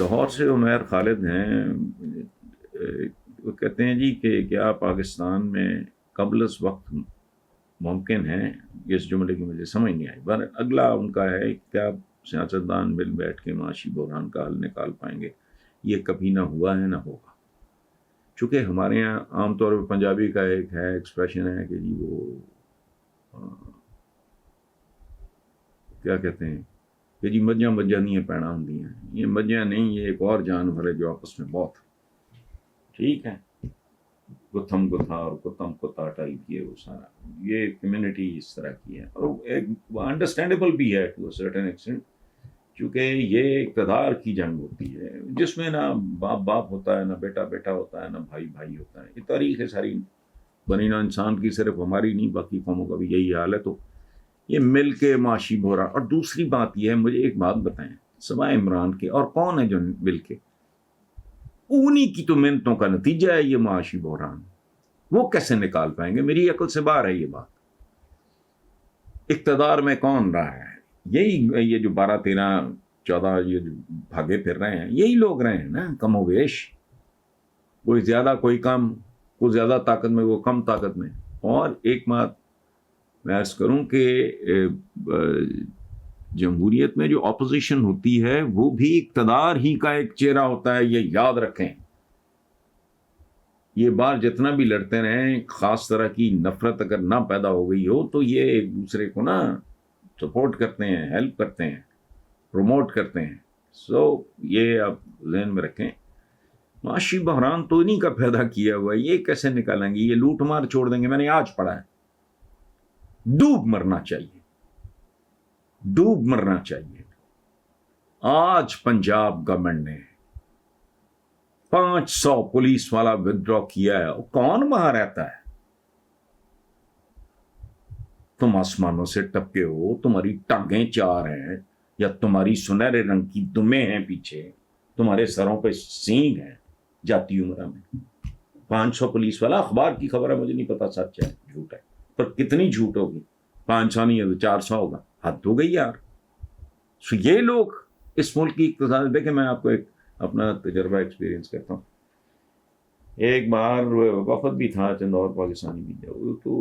لاہور سے عمیر خالد ہیں، وہ کہتے ہیں جی کہ کیا پاکستان میں قبل از وقت ممکن ہے؟ اس جملے کی مجھے سمجھ نہیں آئی، پر اگلا ان کا ہے کیا سیاستدان مل بیٹھ کے معاشی بحران کا حل نکال پائیں گے؟ یہ کبھی نہ ہوا ہے نہ ہوگا، چونکہ ہمارے یہاں عام طور پہ پنجابی کا ایک ہے ایکسپریشن ہے کہ جی وہ کیا کہتے ہیں کہ جی مجھاں نہیں پیڑا ہوں، یہ مجھاں نہیں، یہ ایک اور جانور ہے جو آپس میں بہت ٹھیک ہے، گتھم گتھا اور گتم کتا ٹائپ یہ وہ سارا یہ کمیونٹی اس طرح کی ہے، اور ایک انڈرسٹینڈیبل بھی ہے ٹو سرٹن ایکسٹینٹ، چونکہ یہ اقتدار کی جنگ ہوتی ہے جس میں نہ باپ باپ ہوتا ہے، نہ بیٹا بیٹا ہوتا ہے، نہ بھائی بھائی ہوتا ہے۔ یہ تاریخ ہے ساری بنی نہ انسان کی، صرف ہماری نہیں باقی قوموں کا بھی یہی حال ہے۔ تو یہ مل کے معاشی بحران، اور دوسری بات یہ ہے، مجھے ایک بات بتائیں، سوائے عمران کے اور کون ہے جو مل کے؟ انہی کی تو محنتوں کا نتیجہ ہے یہ معاشی بحران، وہ کیسے نکال پائیں گے؟ میری عقل سے باہر ہے یہ بات۔ اقتدار میں کون رہا ہے؟ یہی یہ جو 12 13 14 یہ جو بھاگے پھر رہے ہیں، یہی لوگ رہے ہیں نا، کم و بیش، کوئی زیادہ کوئی کم، کوئی زیادہ طاقت میں وہ کم طاقت میں۔ اور ایک بات میں عرض کروں کہ جمہوریت میں جو اپوزیشن ہوتی ہے وہ بھی اقتدار ہی کا ایک چہرہ ہوتا ہے، یہ یاد رکھیں۔ یہ بار جتنا بھی لڑتے رہیں، خاص طرح کی نفرت اگر نہ پیدا ہو گئی ہو تو یہ ایک دوسرے کو نا سپورٹ کرتے ہیں، ہیلپ کرتے ہیں، پروموٹ کرتے ہیں۔ یہ آپ ذہن میں رکھیں۔ معاشی بحران تو انہی کا پیدا کیا ہوا ہے، یہ کیسے نکالیں گے؟ یہ لوٹ مار چھوڑ دیں گے؟ میں نے آج پڑھا ہے، ڈوب مرنا چاہیے، ڈوب مرنا چاہیے۔ آج پنجاب گورنمنٹ نے 500 پولیس والا ودرا کیا ہے، کون وہاں رہتا ہے؟ تم آسمانوں سے ٹپکے ہو، تمہاری ٹانگیں 4 ہیں یا تمہاری سنہرے رنگ کی دمیں ہیں پیچھے، تمہارے سروں پہ سینگ ہیں جاتی عمرہ میں۔ 500 پولیس والا، اخبار کی خبر ہے، مجھے نہیں پتا سچ ہے جھوٹ ہے، پر کتنی جھوٹ ہوگی؟ 500 نہیں ہے تو 400 ہوگا، حد ہو گئی یار۔ یہ لوگ اس ملک کی اقتصاد، دیکھیں میں آپ کو ایک اپنا تجربہ ایکسپیرینس کرتا ہوں۔ ایک بار وفد بھی تھا، چند اور پاکستانی بھی، وہ تو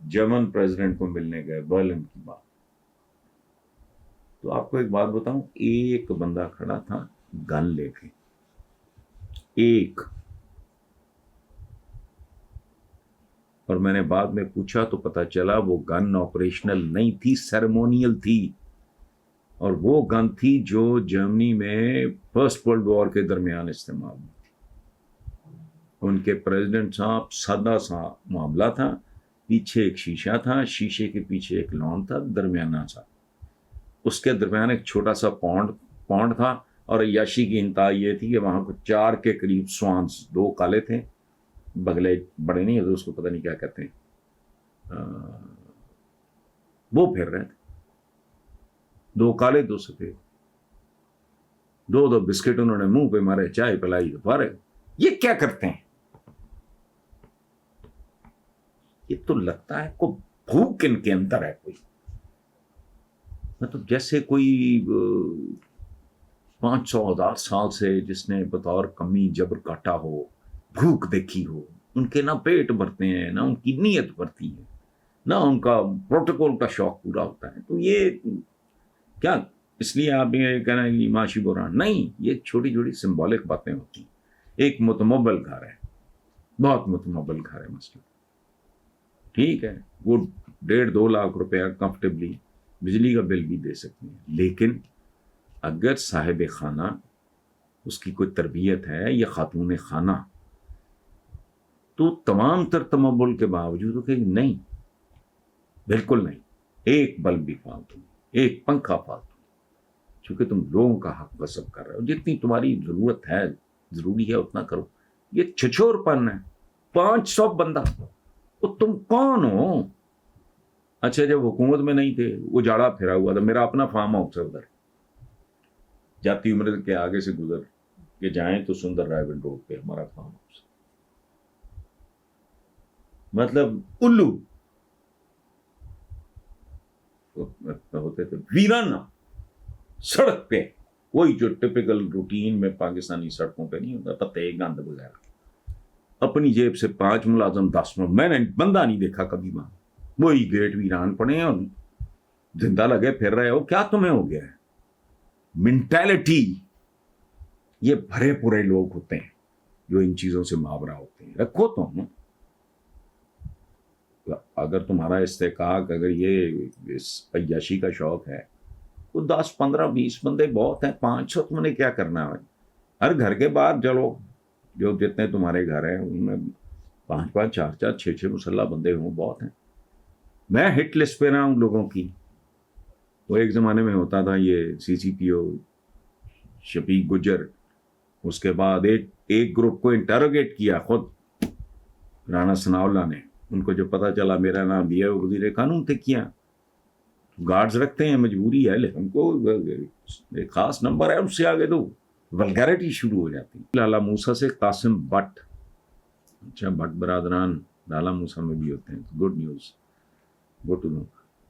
جرمن پریزیڈنٹ کو ملنے گئے، برلن کی بات۔ تو آپ کو ایک بات بتاؤں، ایک بندہ کھڑا تھا گن لے کے، ایک، اور میں نے بعد میں پوچھا تو پتا چلا وہ گن آپریشنل نہیں تھی، سیریمونیل تھی، اور وہ گن تھی جو جرمنی میں فرسٹ ورلڈ وار کے درمیان استعمال ہوئی تھی۔ ان کے پریزیڈنٹ صاحب، سادہ سا معاملہ تھا، پیچھے ایک شیشہ تھا، شیشے کے پیچھے ایک لان تھا درمیانہ سا، اس کے درمیان ایک چھوٹا سا پونڈ تھا، اور عیاشی کی انتہا یہ تھی کہ وہاں کو 4 کے قریب سوانس، 2 کالے تھے، بگلے بڑے نہیں ہوتے اس کو پتہ نہیں کیا کہتے ہیں، وہ پھر رہے تھے، 2 کالے 2 سفید، 2 بسکٹ انہوں نے منہ پہ مارے، چائے پلائی تو فارغ۔ یہ کیا کرتے ہیں؟ یہ تو لگتا ہے کوئی بھوک ان کے اندر ہے، کوئی مطلب جیسے کوئی 500,000 سال سے جس نے بطور کمی جبر کاٹا ہو، بھوک دیکھی ہو، ان کے نہ پیٹ بھرتے ہیں، نہ ان کی نیت بھرتی ہے، نہ ان کا پروٹوکول کا شوق پورا ہوتا ہے۔ تو یہ کیا، اس لیے آپ یہ کہنا ہے کہ معاشی بحران نہیں، یہ چھوٹی چھوٹی سمبولک باتیں ہوتی ہیں۔ ایک متمول گھر ہے، بہت متمول گھر ہے مثلا، ٹھیک ہے، وہ 1.5-2 لاکھ روپیہ کمفرٹیبلی بجلی کا بل بھی دے سکتے ہیں، لیکن اگر صاحب خانہ، اس کی کوئی تربیت ہے یا خاتون خانہ، تو تمام تر تمول کے باوجود کہ نہیں، بالکل نہیں، ایک بلب بھی فالتو، ایک پنکھا فالتو، چونکہ تم لوگوں کا حق غصب کر رہے ہو، جتنی تمہاری ضرورت ہے، ضروری ہے اتنا کرو۔ یہ چھچور پن ہے، 500 بندہ، وہ تم کون ہو؟ اچھا جب حکومت میں نہیں تھے، وہ جاڑا پھرا ہوا تھا، میرا اپنا فارم ہاؤس ہے ادھر، جاتی عمر کے آگے سے گزر کے جائیں تو سندر رائے بل روڈ پہ ہمارا فارم ہاؤس، مطلب الو ہوتے تھے، ویرانہ سڑک پہ وہی جو ٹپکل روٹین میں پاکستانی سڑکوں پہ نہیں ہوتا، پتے گند وغیرہ، اپنی جیب سے 5 ملازم 10 میں نے بندہ نہیں دیکھا کبھی وہاں، وہی گیٹ ویران پڑے اور زندہ لگے پھر رہے ہو، کیا تمہیں ہو گیا ہے؟ مینٹالٹی، یہ بھرے پورے لوگ ہوتے ہیں جو ان چیزوں سے ماورا ہوتے ہیں. رکھو تم، اگر تمہارا استحقاق، اگر یہ اس عیاشی کا شوق ہے، تو 10 15 20 بندے بہت ہیں، 500 تم نے کیا کرنا ہے؟ ہر گھر کے باہر چلو، جو جتنے تمہارے گھر ہیں ان میں 5 5 4 4 6 6 مسلح بندے ہوں، بہت ہیں. میں ہٹ لسٹ پہ رہا ہوں لوگوں کی. وہ ایک زمانے میں ہوتا تھا یہ سی سی پی او شفیق گجر، اس کے بعد ایک گروپ کو انٹروگیٹ کیا خود رانا ثناء اللہ نے. ان کو جو پتا چلا میرا نام بھی ہے، وزیر قانون تھے، کیا گارڈز رکھتے ہیں، مجبوری ہے، لیکن کو ایک خاص نمبر ہے، اس سے آگے تو ولگیرٹی شروع ہو جاتی. لالا موسیٰ سے قاسم بٹ، اچھا بٹ برادران لالا موسیٰ میں بھی ہوتے ہیں، good news, good to know.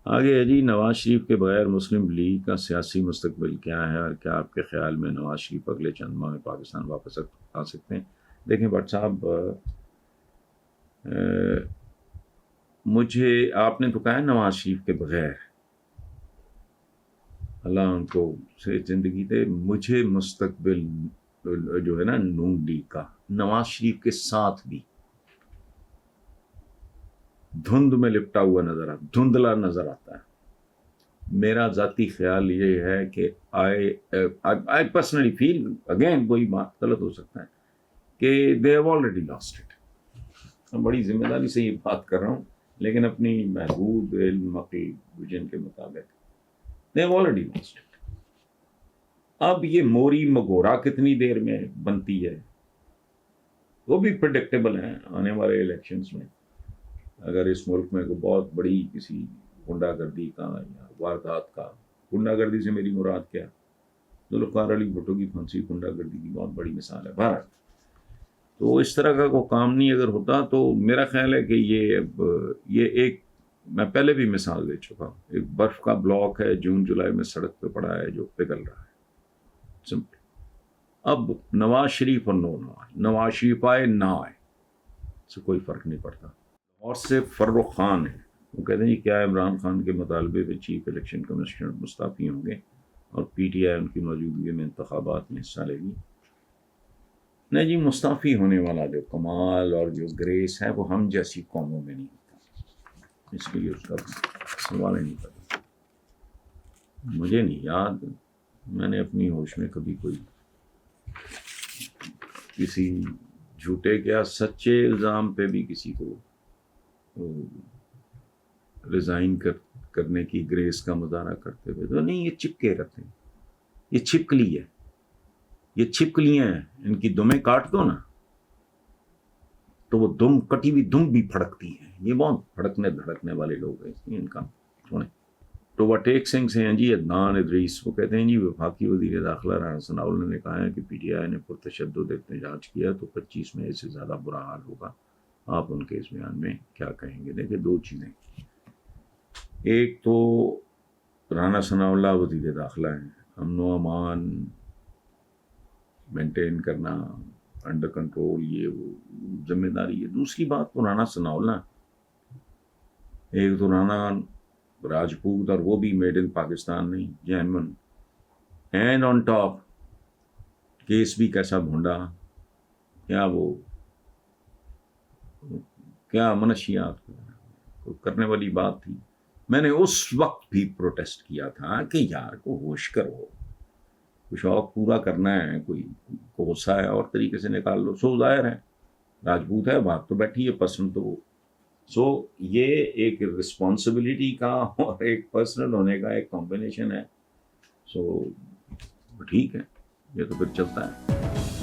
آگے ہے جی، نواز شریف کے بغیر مسلم لیگ کا سیاسی مستقبل کیا ہے، اور کیا آپ کے خیال میں نواز شریف اگلے چند ماہ میں پاکستان واپس آ سکتے ہیں؟ دیکھیں بٹ صاحب، مجھے آپ نے تو کہا ہے نواز شریف کے بغیر، اللہ ان کو صحت زندگی دے، مجھے مستقبل جو ہے نا نون لیگ کا نواز شریف کے ساتھ بھی دھند میں لپٹا ہوا دھندلا نظر آتا ہے. میرا ذاتی خیال یہ ہے کہ آئی پرسنلی فیل، اگین کوئی بات غلط ہو سکتا ہے، کہ they have already last it. بڑی ذمہ داری سے یہ بات کر رہا ہوں، لیکن اپنی محدود علم عقل ویژن کے مطابق they have already last it. اب یہ موری مگورا کتنی دیر میں بنتی ہے وہ بھی پریڈکٹیبل ہے. آنے والے الیکشنز میں اگر اس ملک میں کوئی بہت بڑی کسی غنڈہ گردی کا یا واردات کا، غنڈہ گردی سے میری مراد کیا، ذوالفقار علی بھٹو کی پھانسی غنڈہ گردی کی بہت بڑی مثال ہے. بہرحال تو اس طرح کا کوئی کام نہیں اگر ہوتا، تو میرا خیال ہے کہ یہ ایک، میں پہلے بھی مثال دے چکا ہوں، ایک برف کا بلاک ہے جون جولائی میں سڑک پہ پڑا ہے جو پگھل رہا ہے. سمپل. اب نواز شریف اور نواز شریف آئے نہ آئے سے کوئی فرق نہیں پڑتا. اور سے فرخ خان ہے، وہ کہتے ہیں جی کیا عمران خان کے مطالبے پہ چیف الیکشن کمشنر مستعفی ہوں گے اور پی ٹی آئی ان کی موجودگی میں انتخابات میں حصہ لے گی؟ نہیں جی، مستعفی ہونے والا جو کمال اور جو گریس ہے وہ ہم جیسی قوموں میں نہیں ہوتا، اس لیے اس کا سوال ہی نہیں کرتا. مجھے نہیں یاد میں نے اپنی ہوش میں کبھی کوئی کسی جھوٹے کیا سچے الزام پہ بھی کسی کو ریزائن کرنے کی گریس کا مظاہرہ کرتے ہوئے تو نہیں. یہ چپکے رہتے ہیں، یہ چھپکلی ہے، یہ چھپکلیاں ہیں، ان کی دمیں کاٹ دو نا تو وہ دم، کٹی ہوئی دم بھی پھڑکتی ہے. یہ بہت پھڑکنے دھڑکنے والے لوگ ہیں، ان کا چھوڑیں. تو وہ ٹیک سنگھ سے ہیں جی عدنان ادریس، وہ کہتے ہیں جی وفاقی وزیر داخلہ رانا ثناء اللہ نے کہا ہے کہ پی ٹی آئی نے پرتشدد احتجاج کیا تو 25 مئی سے زیادہ برا حال ہوگا. آپ ان کے اس بیان میں کیا کہیں گے؟ دیکھیں دو چیزیں، ایک تو رانا ثناء اللہ وزیر داخلہ ہیں، امن و امان مینٹین کرنا، انڈر کنٹرول، یہ وہ ذمہ داری ہے. دوسری بات تو رانا ثناء اللہ، ایک تو رانا راجپوت اور وہ بھی میڈ ان پاکستان نہیں، genuine, and on top case بھی کیسا بھونڈا، کیا وہ کیا منشیات کرنے والی بات تھی. میں نے اس وقت بھی پروٹیسٹ کیا تھا کہ یار کو ہوش کرو، کوئی شوق پورا کرنا ہے، کوئی غصہ ہے اور طریقے سے نکال لو. سو ظاہر ہے راجپوت ہے، بات تو بیٹھی ہے، پسند تو سو یہ ایک رسپانسبلٹی کا اور ایک پرسنل ہونے کا ایک کمبینیشن ہے. سو ٹھیک ہے، یہ تو پھر چلتا ہے.